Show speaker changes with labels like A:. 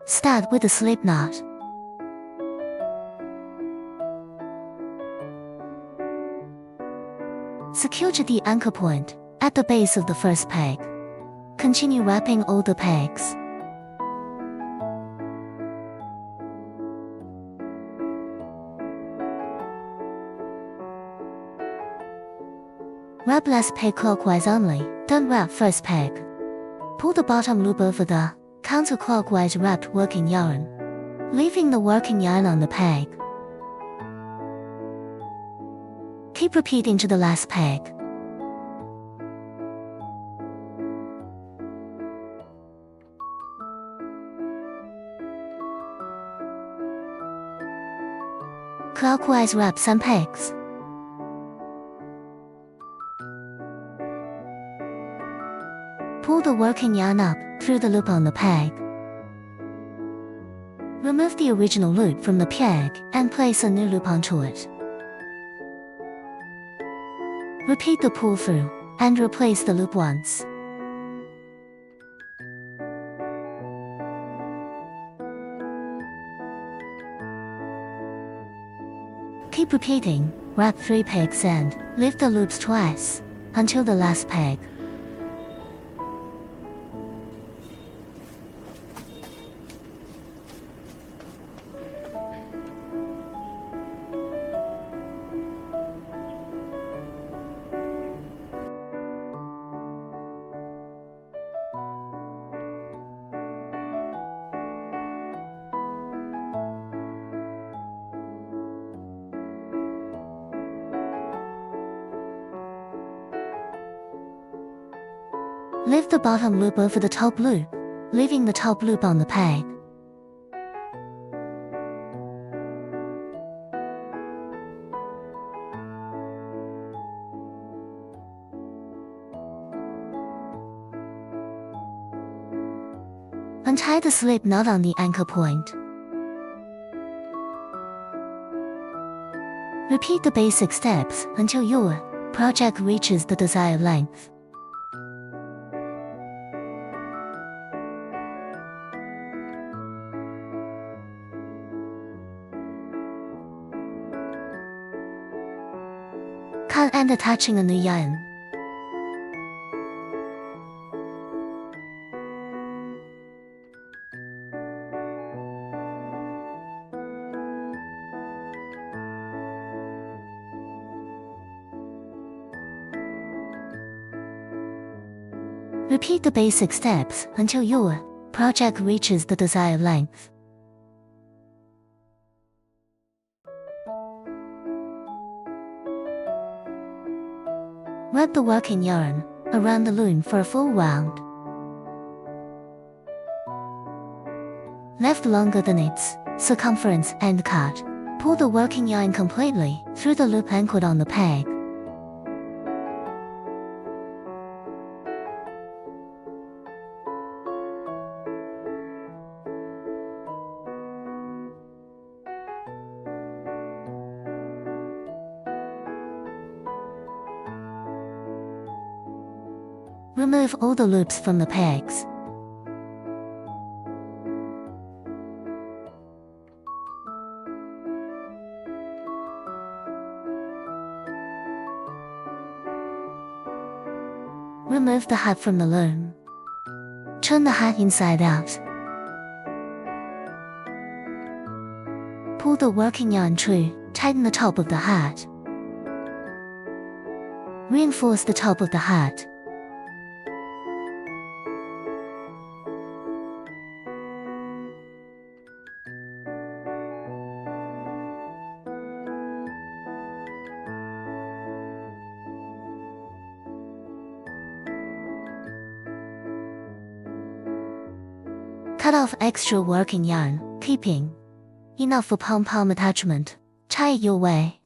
A: Start with the slip knot. Secure to the anchor point at the base of the first peg. Continue wrapping all the pegs. Wrap last peg clockwise only, don't wrap first peg. Pull the bottom loop over the counterclockwise wrapped working yarn, leaving the working yarn on the peg. Keep repeating to the last peg. Clockwise wrap some pegs. Pull the working yarn up through the loop on the peg. Remove the original loop from the peg and place a new loop onto it. Repeat the pull through and replace the loop once. Keep repeating, wrap 3 pegs and lift the loops twice until the last peg. Lift the bottom loop over the top loop, leaving the top loop on the peg. Untie the slip knot on the anchor point. Repeat the basic steps until your project reaches the desired length. Cut and attaching a new yarn. Repeat the basic steps until your project reaches the desired length. Wrap the working yarn around the loom for a full round. Left longer than its circumference and cut. Pull the working yarn completely through the loop anchored on the peg. Remove all the loops from the pegs. Remove the hat from the loom. Turn the hat inside out. Pull the working yarn true, tighten the top of the hat. Reinforce the top of the hat. Cut off extra working yarn, keeping enough for pom-pom attachment. Tie it your way.